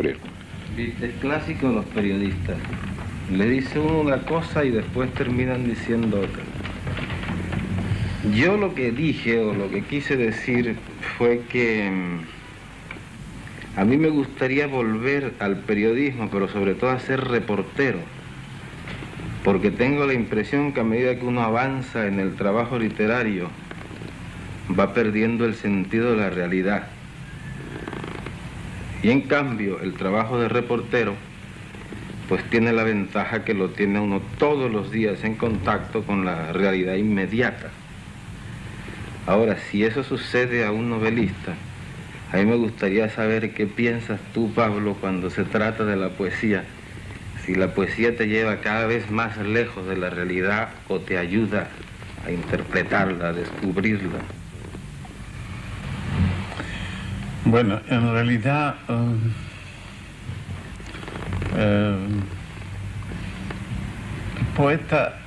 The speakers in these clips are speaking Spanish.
Gabriel. Es clásico de los periodistas. Le dice uno una cosa y después terminan diciendo otra. Yo lo que dije o lo que quise decir fue que a mí me gustaría volver al periodismo, pero sobre todo a ser reportero, porque tengo la impresión que a medida que uno avanza en el trabajo literario, va perdiendo el sentido de la realidad. Y en cambio, el trabajo de reportero, pues tiene la ventaja que lo tiene uno todos los días en contacto con la realidad inmediata. Ahora, si eso sucede a un novelista, a mí me gustaría saber qué piensas tú, Pablo, cuando se trata de la poesía. Si la poesía te lleva cada vez más lejos de la realidad o te ayuda a interpretarla, a descubrirla. Bueno, en realidad el poeta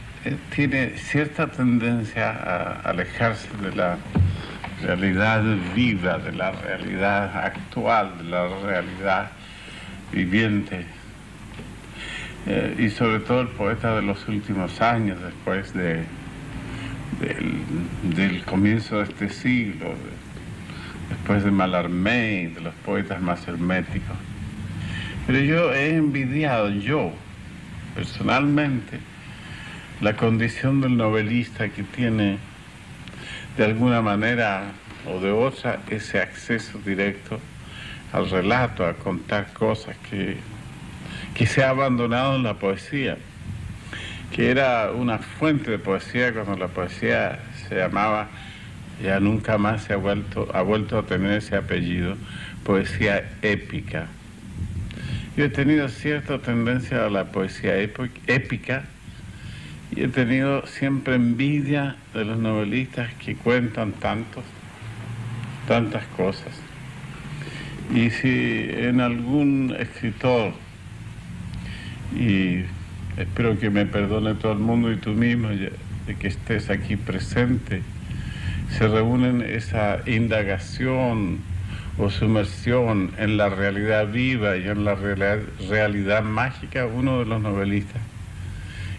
tiene cierta tendencia a alejarse de la realidad viva, de la realidad actual, de la realidad viviente. Y sobre todo el poeta de los últimos años, después del comienzo de este siglo, después de Mallarmé, de los poetas más herméticos. Pero yo he envidiado, personalmente, la condición del novelista que tiene, de alguna manera o de otra, ese acceso directo al relato, a contar cosas que se ha abandonado en la poesía, que era una fuente de poesía cuando la poesía se llamaba, ya nunca más ha vuelto a tener ese apellido, poesía épica. Yo he tenido cierta tendencia a la poesía épica y he tenido siempre envidia de los novelistas que cuentan tantas cosas. Y si en algún escritor, y espero que me perdone todo el mundo y tú mismo de que estés aquí presente, se reúnen esa indagación o sumersión en la realidad viva y en la realidad mágica, uno de los novelistas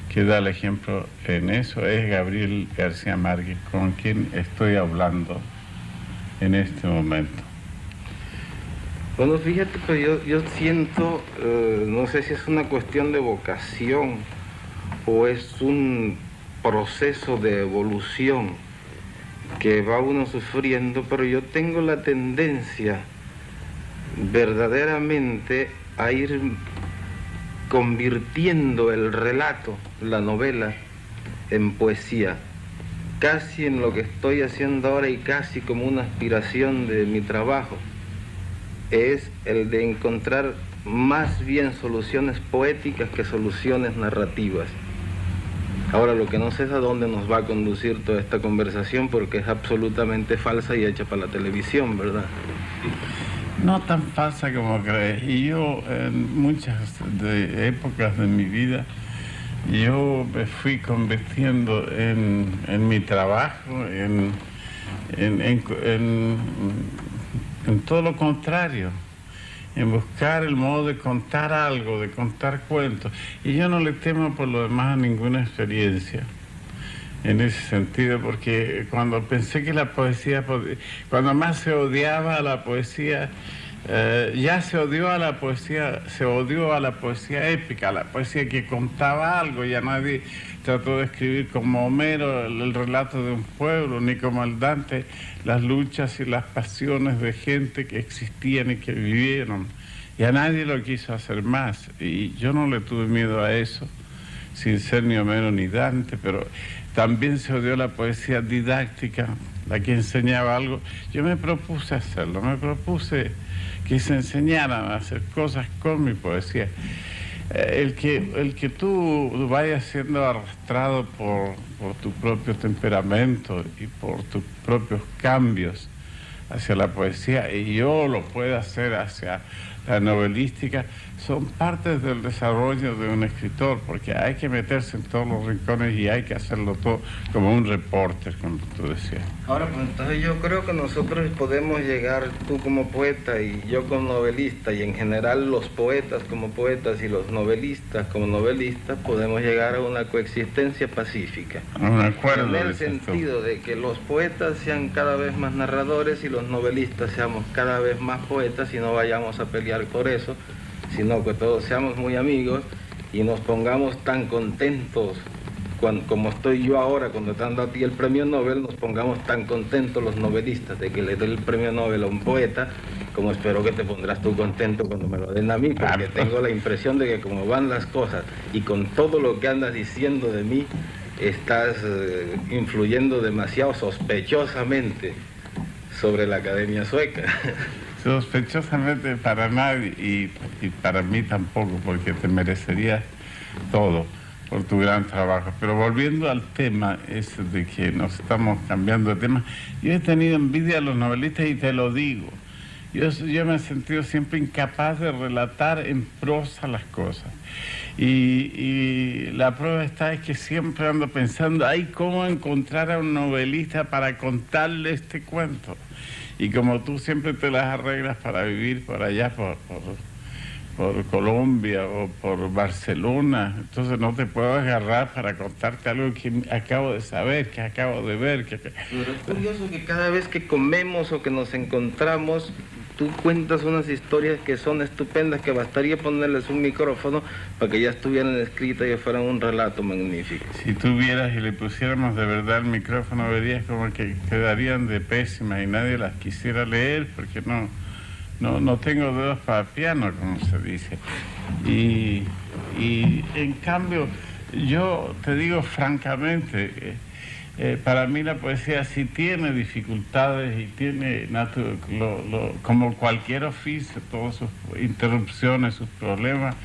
que da el ejemplo en eso es Gabriel García Márquez, con quien estoy hablando en este momento. Bueno, fíjate, pero yo siento, no sé si es una cuestión de vocación o es un proceso de evolución que va uno sufriendo, pero yo tengo la tendencia verdaderamente a ir convirtiendo el relato, la novela, en poesía, casi en lo que estoy haciendo ahora y casi como una aspiración de mi trabajo, es el de encontrar más bien soluciones poéticas que soluciones narrativas. Ahora, lo que no sé es a dónde nos va a conducir toda esta conversación, porque es absolutamente falsa y hecha para la televisión, ¿verdad? No tan falsa como crees. Y yo, en muchas épocas de mi vida, yo me fui convirtiendo en mi trabajo, en todo lo contrario, en buscar el modo de contar algo, de contar cuentos. Y yo no le temo por lo demás a ninguna experiencia en ese sentido, porque cuando pensé que la poesía, cuando más se odiaba a la poesía, ya se odió a la poesía épica, a la poesía que contaba algo. Ya nadie trató de escribir como Homero el relato de un pueblo, ni como el Dante las luchas y las pasiones de gente que existían y que vivieron. Ya nadie lo quiso hacer más, y yo no le tuve miedo a eso, sin ser ni Homero ni Dante. Pero también se odió la poesía didáctica, la que enseñaba algo. Yo me propuse hacerlo, me propuse que se enseñaran a hacer cosas con mi poesía. El que tú vayas siendo arrastrado por tu propio temperamento y por tus propios cambios hacia la poesía, y yo lo pueda hacer hacia la novelística, son partes del desarrollo de un escritor, porque hay que meterse en todos los rincones y hay que hacerlo todo como un reporter, como tú decías. Ahora, pues entonces yo creo que nosotros podemos llegar, tú como poeta y yo como novelista, y en general los poetas como poetas y los novelistas como novelistas, podemos llegar a una coexistencia pacífica. A un acuerdo. En el sentido de que los poetas sean cada vez más narradores y los novelistas seamos cada vez más poetas y no vayamos a pelear por eso, sino que todos seamos muy amigos y nos pongamos tan contentos como estoy yo ahora cuando te han dado a ti el premio Nobel, nos pongamos tan contentos los novelistas de que le dé el premio Nobel a un poeta, como espero que te pondrás tú contento cuando me lo den a mí, porque tengo la impresión de que como van las cosas y con todo lo que andas diciendo de mí, estás influyendo demasiado sospechosamente sobre la Academia Sueca. Sospechosamente para nadie y para mí tampoco, porque te merecerías todo por tu gran trabajo. Pero volviendo al tema ese de que nos estamos cambiando de tema, yo he tenido envidia a los novelistas y te lo digo. Yo me he sentido siempre incapaz de relatar en prosa las cosas. Y la prueba está es que siempre ando pensando, ay, ¿cómo encontrar a un novelista para contarle este cuento? Y como tú siempre te las arreglas para vivir por allá, por Colombia o por Barcelona, entonces no te puedo agarrar para contarte algo que acabo de saber, que acabo de ver. Pero es curioso que cada vez que comemos o que nos encontramos, tú cuentas unas historias que son estupendas, que bastaría ponerles un micrófono para que ya estuvieran escritas y fueran un relato magnífico. Si tú vieras y le pusiéramos de verdad el micrófono, verías como que quedarían de pésimas y nadie las quisiera leer porque no tengo dedos para piano, como se dice. Y en cambio, yo te digo francamente, para mí la poesía sí tiene dificultades y tiene, como cualquier oficio, todas sus interrupciones, sus problemas.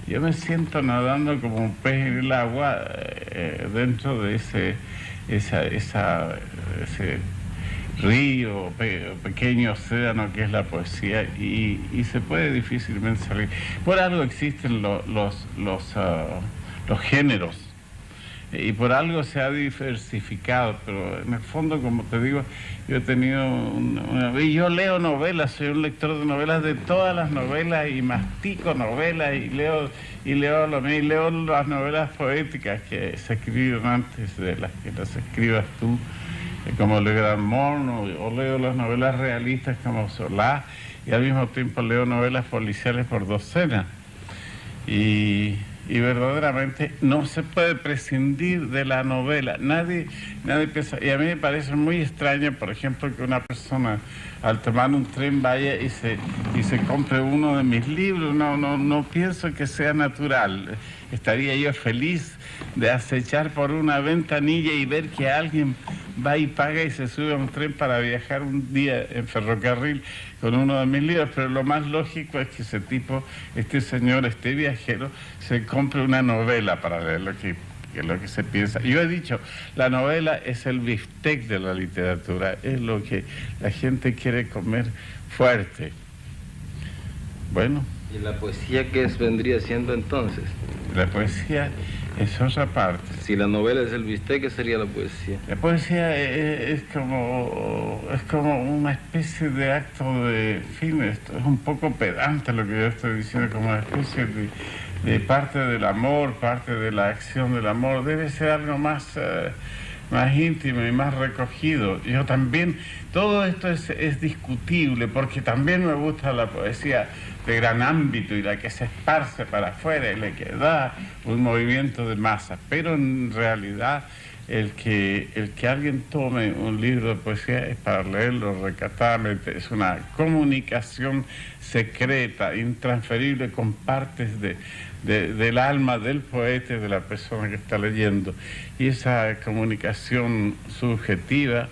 Yo me siento nadando como un pez en el agua dentro de ese río, pequeño océano que es la poesía, y se puede difícilmente salir. Por algo existen los géneros, y por algo se ha diversificado, pero en el fondo, como te digo, yo he tenido y yo leo novelas, soy un lector de novelas, de todas las novelas, y mastico novelas, y leo las novelas poéticas que se escribieron antes de las que las escribas tú, como Le Grand Monde, o leo las novelas realistas como Solá, y al mismo tiempo leo novelas policiales por docenas. Y verdaderamente no se puede prescindir de la novela. Nadie piensa, y a mí me parece muy extraño, por ejemplo, que una persona al tomar un tren vaya y se compre uno de mis libros. No pienso que sea natural. Estaría yo feliz de acechar por una ventanilla y ver que alguien va y paga y se sube a un tren para viajar un día en ferrocarril con uno de mis libros, pero lo más lógico es que este señor, este viajero, se compre una novela para leer lo que se piensa. Yo he dicho, la novela es el bistec de la literatura, es lo que la gente quiere comer fuerte. Bueno. ¿Y la poesía qué vendría siendo entonces? La poesía es otra parte. Si la novela es el bistec, ¿qué sería la poesía? La poesía es como una especie de acto de, en fin, esto es un poco pedante lo que yo estoy diciendo, como una especie de parte del amor, parte de la acción del amor. Debe ser algo más íntimo y más recogido. Yo también, todo esto es discutible, porque también me gusta la poesía de gran ámbito y la que se esparce para afuera y la que da un movimiento de masa, pero en realidad el que alguien tome un libro de poesía es para leerlo recatadamente, es una comunicación secreta, intransferible, con partes del alma del poeta y de la persona que está leyendo, y esa comunicación subjetiva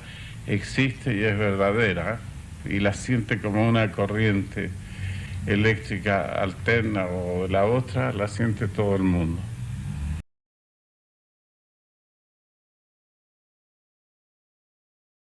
existe y es verdadera, y la siente como una corriente eléctrica alterna o la otra, la siente todo el mundo.